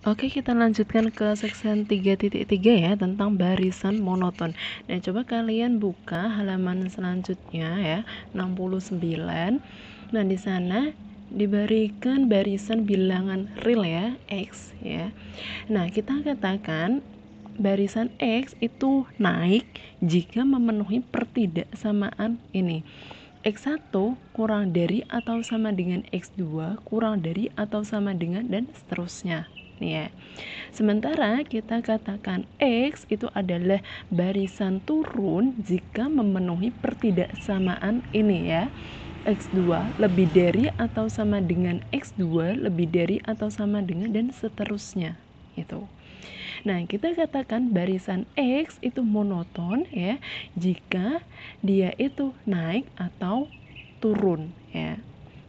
Oke, kita lanjutkan ke section 3.3 ya, tentang barisan monoton. Nah, coba kalian buka halaman selanjutnya ya, 69. Nah, di sana diberikan barisan bilangan real ya, X ya. Nah, kita katakan barisan X itu naik jika memenuhi pertidaksamaan ini. X1 kurang dari atau sama dengan X2 kurang dari atau sama dengan, dan seterusnya nih ya. Sementara kita katakan X itu adalah barisan turun jika memenuhi pertidaksamaan ini ya. X2 lebih dari atau sama dengan X2 lebih dari atau sama dengan, dan seterusnya itu. Nah, kita katakan barisan X itu monoton ya jika dia itu naik atau turun ya.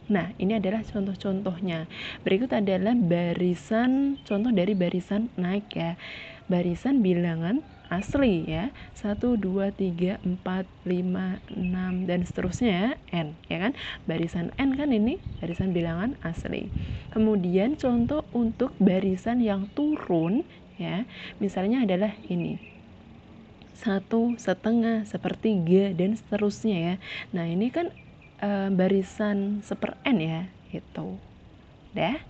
Nah, ini adalah contoh-contohnya. Berikut adalah barisan, contoh dari barisan naik ya. Barisan bilangan asli ya. 1, 2, 3, 4, 5, 6, dan seterusnya ya. N, ya kan? Barisan N kan ini barisan bilangan asli. Kemudian contoh untuk barisan yang turun ya. Misalnya adalah ini. 1, setengah, sepertiga, dan seterusnya ya. Nah, ini kan barisan seper n ya, gitu. Dah,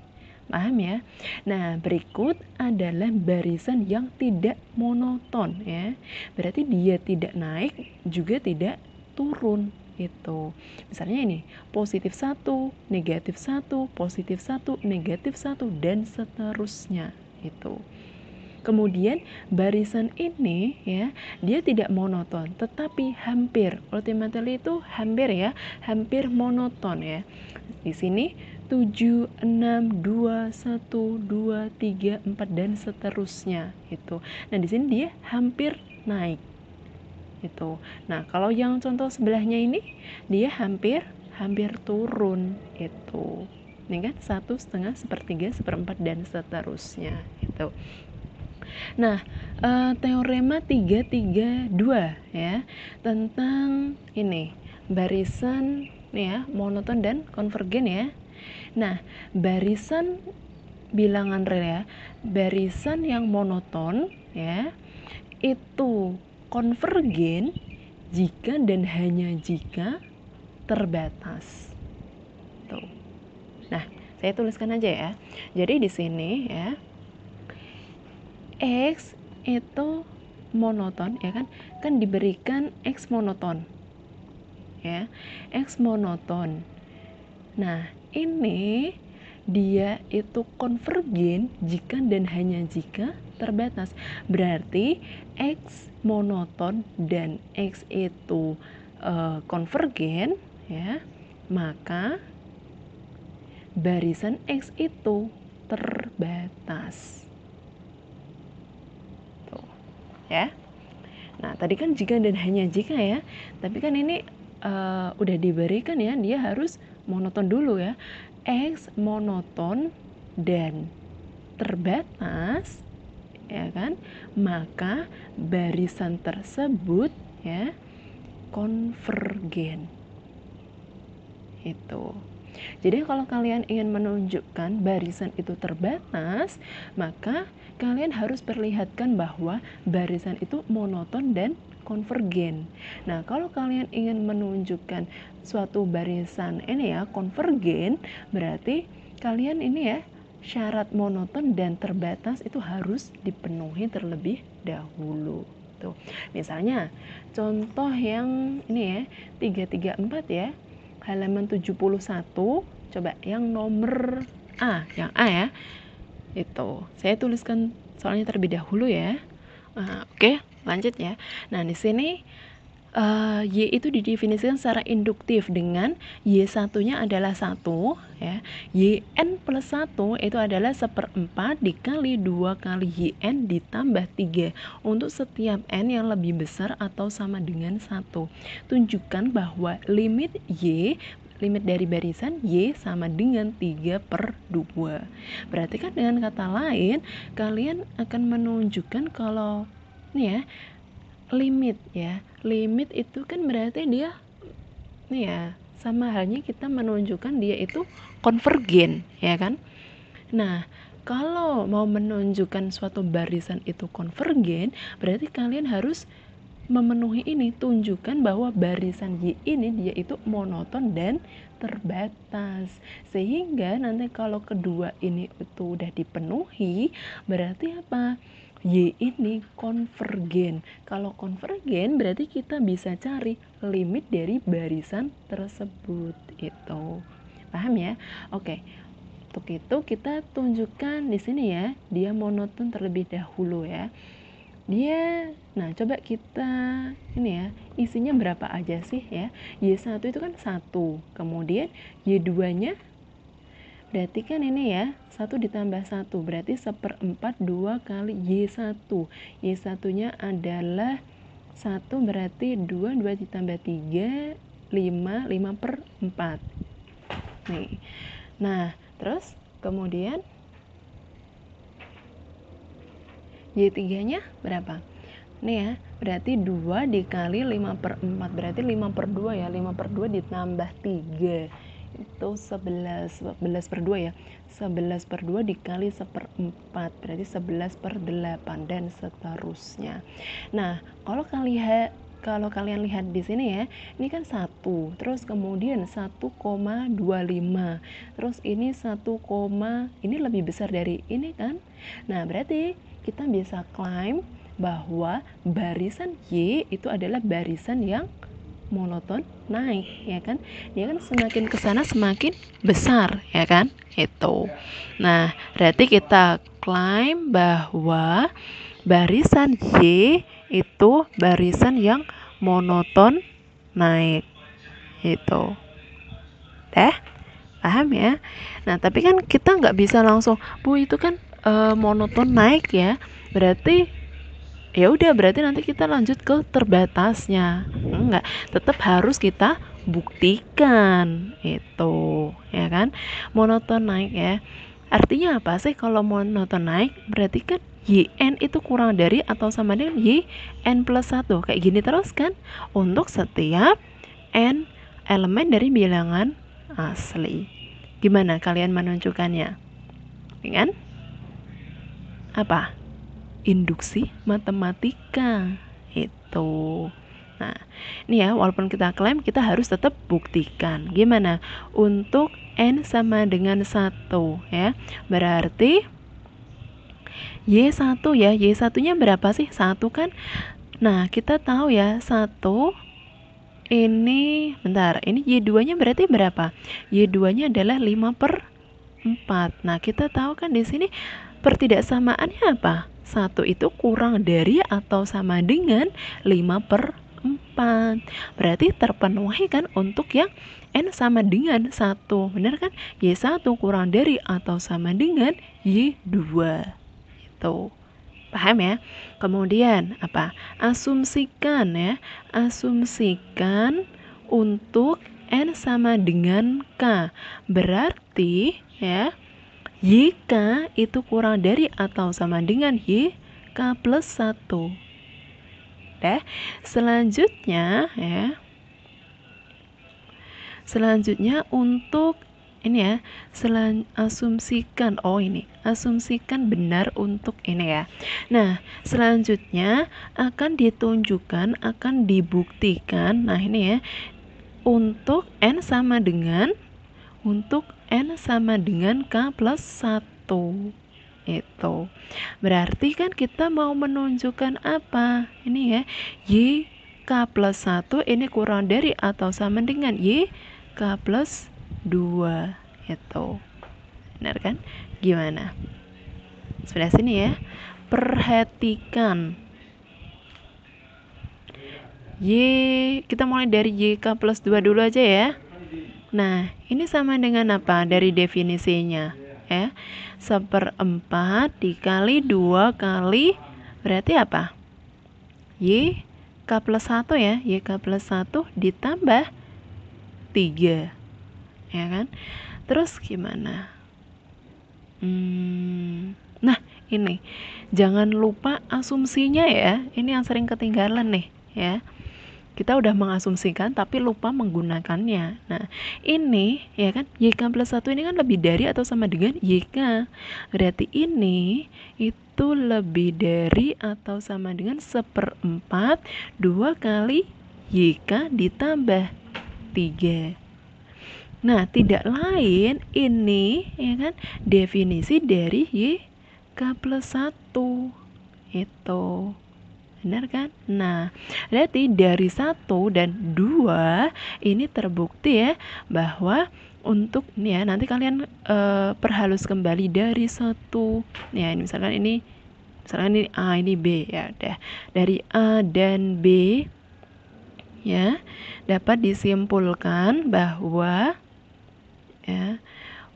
paham ya? Nah, berikut adalah barisan yang tidak monoton ya. Berarti dia tidak naik juga tidak turun gitu. Misalnya ini, positif 1, negatif 1, positif 1, negatif 1, dan seterusnya gitu. Kemudian barisan ini ya, dia tidak monoton tetapi hampir, ultimately itu hampir ya, hampir monoton ya. Di sini 7, 6, 2, 1, 2, 3, 4, dan seterusnya itu. Nah, di sini dia hampir naik itu. Nah, kalau yang contoh sebelahnya ini dia hampir turun itu. Ini kan 1, setengah, sepertiga, seperempat, dan seterusnya itu. Nah, teorema 332 ya, tentang ini barisan nih ya, monoton dan konvergen ya. Nah, barisan bilangan real ya, barisan yang monoton ya, itu konvergen jika dan hanya jika terbatas. Tuh. Nah, saya tuliskan aja ya. Jadi di sini ya, X itu monoton ya kan diberikan X monoton ya, X monoton. Nah, ini dia itu konvergen jika dan hanya jika terbatas. Berarti X monoton dan X itu konvergen ya, maka barisan X itu terbatas. Ya. Nah, tadi kan jika dan hanya jika ya. Tapi kan ini udah diberikan ya, dia harus monoton dulu ya. X monoton dan terbatas ya kan? Maka barisan tersebut ya konvergen. Itu. Jadi kalau kalian ingin menunjukkan barisan itu terbatas, maka kalian harus perlihatkan bahwa barisan itu monoton dan konvergen. Nah, kalau kalian ingin menunjukkan suatu barisan ini ya konvergen, berarti kalian ini ya syarat monoton dan terbatas itu harus dipenuhi terlebih dahulu. Tuh. Misalnya contoh yang ini ya 334 ya, halaman 71, coba yang nomor A, yang A ya. Itu. Saya tuliskan soalnya terlebih dahulu ya. Oke, lanjut ya. Nah, di sini Y itu didefinisikan secara induktif dengan Y1-nya adalah 1 ya. YN plus 1 itu adalah 1/4 dikali 2 kali YN ditambah 3 untuk setiap N yang lebih besar atau sama dengan 1. Tunjukkan bahwa limit Y, limit dari barisan Y sama dengan 3/2. Berarti kan dengan kata lain kalian akan menunjukkan kalau ini ya limit ya, limit itu kan berarti dia nih ya sama halnya kita menunjukkan dia itu konvergen ya kan. Nah, kalau mau menunjukkan suatu barisan itu konvergen, berarti kalian harus memenuhi ini, tunjukkan bahwa barisan Y ini dia itu monoton dan terbatas. Sehingga nanti kalau kedua ini itu udah dipenuhi, berarti apa? Y ini konvergen. Kalau konvergen berarti kita bisa cari limit dari barisan tersebut itu. Paham ya? Oke. Untuk itu kita tunjukkan di sini ya, dia monoton terlebih dahulu ya. Nah coba kita ini ya, isinya berapa aja sih ya. Y1 itu kan 1, kemudian Y2 nya berarti kan ini ya, 1 ditambah 1 berarti 1/4 2 kali Y1. Y1 nya adalah 1 berarti 2 ditambah 3 5/4 nih. Nah terus kemudian Y3 nya berapa? Nih ya, berarti 2 dikali 5/4 berarti 5/2 ya, 5/2 ditambah 3 itu 11/2 ya, 11/2 dikali 1/4 berarti 11/8 dan seterusnya. Nah kalau kalian lihat di sini ya, ini kan 1, terus kemudian 1,25, terus ini 1, ini lebih besar dari ini kan. Nah berarti kita bisa klaim bahwa barisan Y itu adalah barisan yang monoton naik, ya kan? Dia kan semakin ke sana semakin besar, ya kan? Itu. Nah, berarti kita klaim bahwa barisan Y itu barisan yang monoton naik. Itu. Paham ya? Nah, tapi kan kita nggak bisa langsung, Bu itu kan monoton naik ya. Berarti ya udah, berarti nanti kita lanjut ke terbatasnya. Enggak, tetap harus kita buktikan itu, ya kan? Monoton naik ya. Artinya apa sih kalau monoton naik? Berarti kan YN itu kurang dari atau sama dengan YN plus 1. Kayak gini terus kan? Untuk setiap N elemen dari bilangan asli. Gimana kalian menunjukkannya? Kan? Apa? Induksi matematika itu. Nah, ini ya, walaupun kita klaim, kita harus tetap buktikan. Gimana? Untuk N sama dengan 1 ya. Berarti Y1 ya, Y1-nya berapa sih? 1 kan? Nah, kita tahu ya, 1 ini, bentar, ini Y2-nya berarti berapa? Y2-nya adalah 5/4. Nah, kita tahu kan di sini pertidaksamaannya apa? 1 itu kurang dari atau sama dengan 5/4. Berarti terpenuhi kan untuk yang N sama dengan 1. Benar kan? Y1 kurang dari atau sama dengan Y2. Itu. Paham ya? Kemudian apa? Asumsikan ya. Asumsikan untuk N sama dengan K. Berarti ya, YK itu kurang dari atau sama dengan YK plus 1. Selanjutnya ya. Selanjutnya untuk ini ya, asumsikan asumsikan benar untuk ini ya. Nah, selanjutnya akan ditunjukkan, akan dibuktikan. Nah, ini ya, untuk N sama dengan K plus 1. Itu berarti kan kita mau menunjukkan apa? Ini ya, YK plus 1 ini kurang dari atau sama dengan YK plus 2. Itu benar kan? Gimana? Sebelah sini ya, perhatikan kita mulai dari YK plus 2 dulu aja ya. Nah, ini sama dengan apa dari definisinya? Ya, 1/4 dikali 2 kali, berarti apa? YK plus 1 ya, YK plus 1 ditambah 3. Ya kan? Terus gimana? Nah, ini jangan lupa asumsinya ya. Ini yang sering ketinggalan nih ya. kita udah mengasumsikan tapi lupa menggunakannya. Nah, ini ya kan YK plus 1 ini kan lebih dari atau sama dengan YK. Berarti ini itu lebih dari atau sama dengan 1/4 2 kali YK ditambah 3. Nah, tidak lain ini ya kan definisi dari YK plus 1. Itu. Benar kan? Nah, berarti dari 1 dan 2 ini terbukti ya bahwa untuk nih ya, nanti kalian perhalus kembali dari 1. Ya, ini misalkan ini A, ini B ya udah. Dari A dan B ya dapat disimpulkan bahwa ya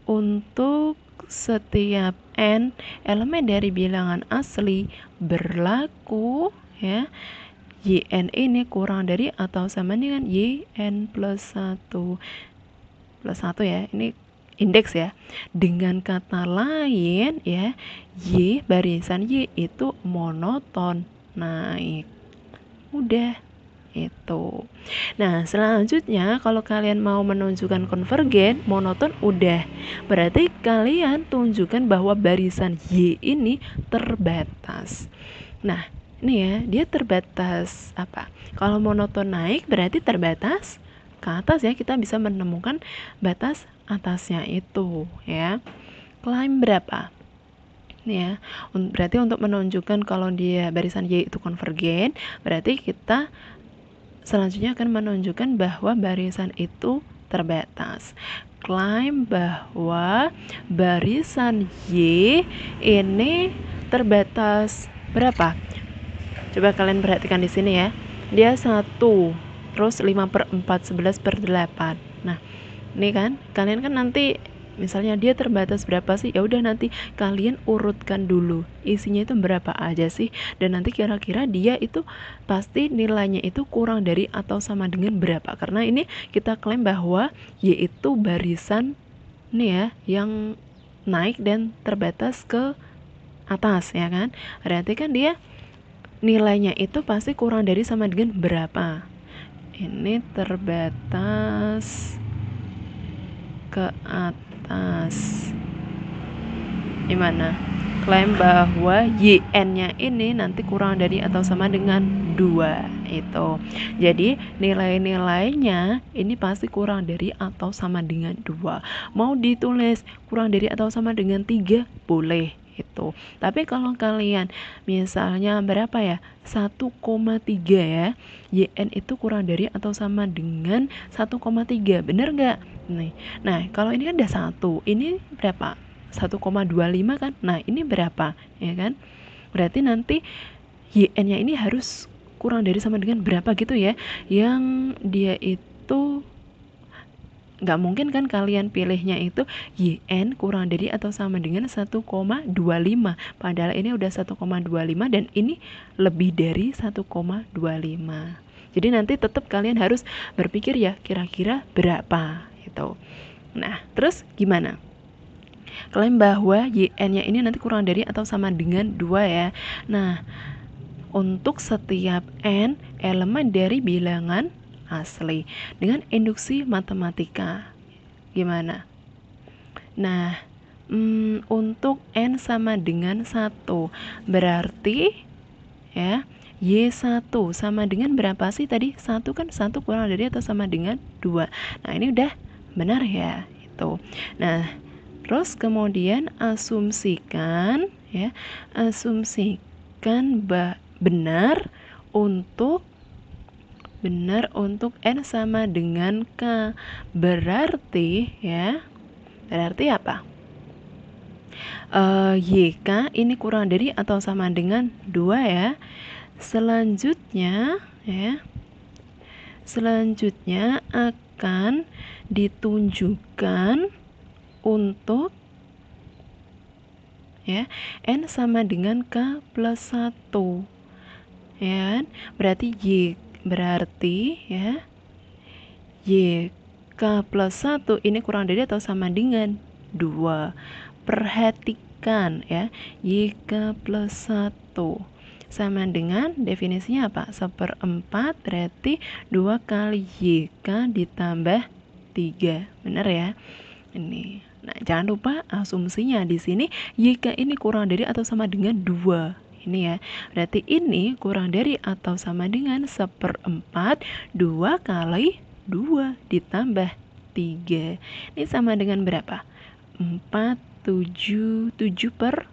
untuk setiap n elemen dari bilangan asli berlaku ya yn ini kurang dari atau sama dengan yn plus 1 ya, ini indeks ya. Dengan kata lain ya, barisan y itu monoton naik. Udah itu. Nah, selanjutnya kalau kalian mau menunjukkan konvergen, monoton udah. Berarti kalian tunjukkan bahwa barisan Y ini terbatas. Nah, ini ya, dia terbatas apa? Kalau monoton naik berarti terbatas ke atas ya, kita bisa menemukan batas atasnya itu ya. Klaim berapa? Ya, berarti untuk menunjukkan kalau dia barisan Y itu konvergen, berarti kita selanjutnya akan menunjukkan bahwa barisan itu terbatas. Klaim bahwa barisan Y ini terbatas berapa? Coba kalian perhatikan di sini ya. Dia 1, terus 5/4, 11/8. Nah, ini kan kalian kan nanti misalnya dia terbatas berapa sih, ya udah nanti kalian urutkan dulu isinya itu berapa aja sih, dan nanti kira-kira dia itu pasti nilainya itu kurang dari atau sama dengan berapa, karena ini kita klaim bahwa Y itu barisan nih ya yang naik dan terbatas ke atas ya kan, berarti kan dia nilainya itu pasti kurang dari sama dengan berapa. Ini terbatas ke atas. Gimana? Klaim bahwa YN-nya ini nanti kurang dari atau sama dengan 2 itu. Jadi nilai-nilainya ini pasti kurang dari atau sama dengan 2. Mau ditulis kurang dari atau sama dengan 3 boleh itu. Tapi kalau kalian misalnya berapa ya? 1,3 ya. YN itu kurang dari atau sama dengan 1,3. Bener nggak? Nih. Nah, kalau ini kan udah 1. Ini berapa? 1,25 kan? Nah, ini berapa? Ya kan? Berarti nanti YN-nya ini harus kurang dari sama dengan berapa gitu ya. Yang dia itu nggak mungkin kan kalian pilihnya itu YN kurang dari atau sama dengan 1,25. Padahal ini udah 1,25 dan ini lebih dari 1,25. Jadi nanti tetap kalian harus berpikir ya kira-kira berapa gitu. Nah, terus gimana? Klaim bahwa YN-nya ini nanti kurang dari atau sama dengan 2 ya. Nah, untuk setiap N elemen dari bilangan asli dengan induksi matematika. Gimana? Nah, untuk N sama dengan 1 berarti ya Y1 sama dengan berapa sih tadi? 1 kan 1 kurang dari atau sama dengan 2. Nah, ini udah benar ya itu. Nah, terus kemudian asumsikan benar untuk N sama dengan K. Berarti apa? YK ini kurang dari atau sama dengan 2 ya. Selanjutnya akan ditunjukkan untuk N sama dengan K plus 1 ya. Berarti YK plus 1 ini kurang dari atau sama dengan 2. Perhatikan ya, YK plus 1 sama dengan definisinya apa? 1/4 berarti 2 kali YK ditambah 3. Benar ya? Ini. Nah, jangan lupa asumsinya di sini YK ini kurang dari atau sama dengan 2. Ini ya. Berarti ini kurang dari atau sama dengan 1/4 2 kali 2 ditambah 3. Ini sama dengan berapa? 4, 7/4.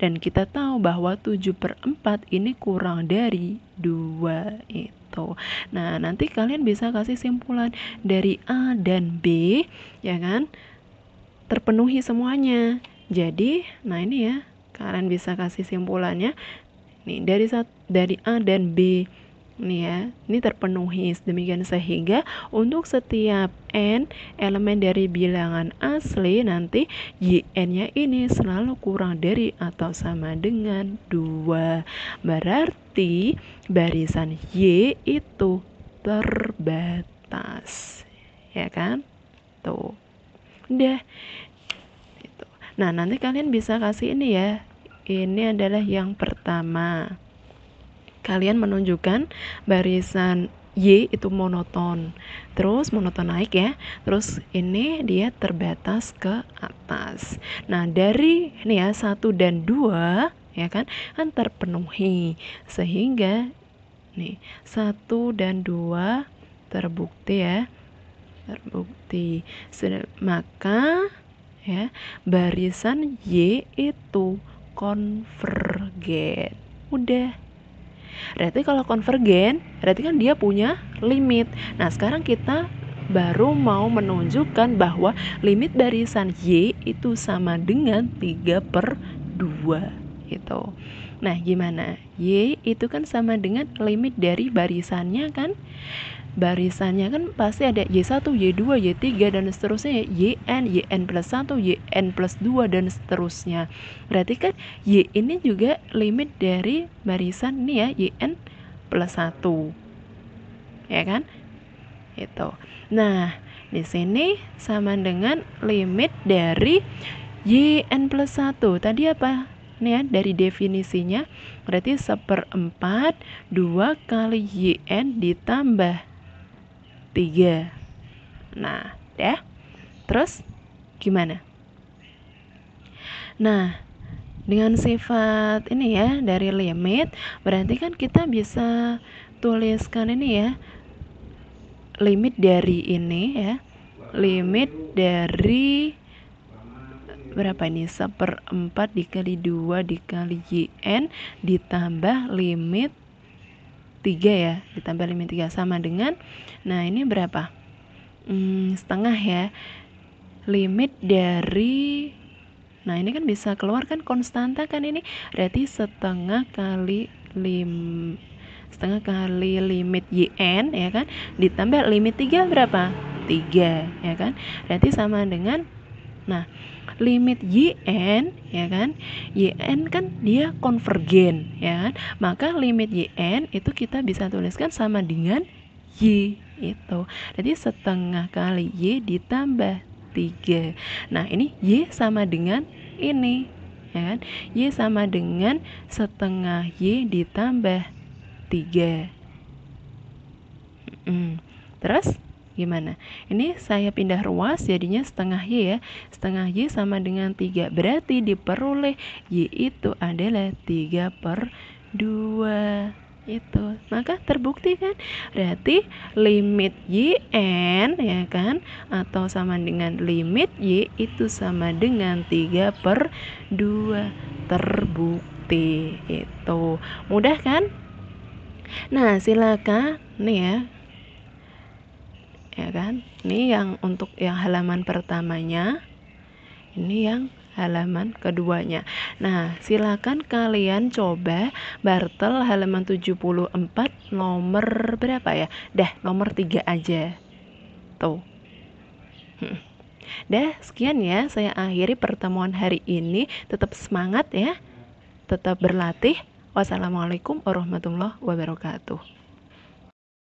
Dan kita tahu bahwa 7/4 ini kurang dari 2 itu. Nah, nanti kalian bisa kasih simpulan dari A dan B, ya kan? Terpenuhi semuanya. Jadi, nah ini ya, kalian bisa kasih simpulannya. Nih, dari A dan B. Nih ya, ini terpenuhi. Demikian sehingga untuk setiap n elemen dari bilangan asli nanti yn-nya ini selalu kurang dari atau sama dengan 2. Berarti barisan Y itu terbatas. Ya kan? Tuh. Udah. Gitu. Nah, nanti kalian bisa kasih ini ya. Ini adalah yang pertama. Kalian menunjukkan barisan Y itu monoton. Terus monoton naik ya. Terus ini dia terbatas ke atas. Nah, dari ini ya 1 dan 2 ya kan terpenuhi. Sehingga nih 1 dan 2 terbukti ya. Terbukti. Maka ya barisan Y itu konvergen. Udah. Berarti kalau konvergen, berarti kan dia punya limit. Nah, sekarang kita baru mau menunjukkan bahwa limit barisan Y itu sama dengan 3/2 gitu. Nah, gimana? Y itu kan sama dengan limit dari barisannya kan? Barisannya kan pasti ada Y1, Y2, Y3 dan seterusnya, yn plus 1, yn plus 2 dan seterusnya. Berarti kan Y ini juga limit dari barisan ini ya, yn plus 1. Ya kan? Itu. Nah, di sini sama dengan limit dari yn plus 1. Tadi apa? Ini ya, dari definisinya berarti 1/4 2 kali yn ditambah 3. Nah, ya. Terus gimana? Nah, dengan sifat ini ya dari limit, berarti kan kita bisa tuliskan ini ya. Limit dari ini ya. Limit dari berapa ini? 1/4 dikali 2 dikali yn ditambah limit 3 ya, ditambah limit 3 sama dengan, nah ini berapa? Setengah ya. Limit dari, nah ini kan bisa keluar kan konstanta kan ini, berarti setengah kali limit yn ya kan, ditambah limit 3 berapa? 3 ya kan, berarti sama dengan, nah limit yn ya kan, yn kan dia konvergen ya kan, maka limit yn itu kita bisa tuliskan sama dengan y itu, jadi setengah kali y ditambah 3. Nah, ini y sama dengan ini ya kan, y sama dengan setengah y ditambah 3. Terus gimana? Ini saya pindah ruas jadinya setengah y ya. Setengah y sama dengan 3. Berarti diperoleh y itu adalah 3/2. Itu. Maka terbukti kan? Berarti limit yn ya kan, atau sama dengan limit y itu sama dengan 3/2. Terbukti. Itu. Mudah kan? Nah, silakan nih ya kan, ini yang untuk yang halaman pertamanya, ini yang halaman keduanya. Nah, silakan kalian coba Bartel halaman 74 nomor berapa ya? Dah, nomor 3 aja tuh. Dah, sekian ya, saya akhiri pertemuan hari ini. Tetap semangat ya, tetap berlatih. Wassalamualaikum warahmatullahi wabarakatuh.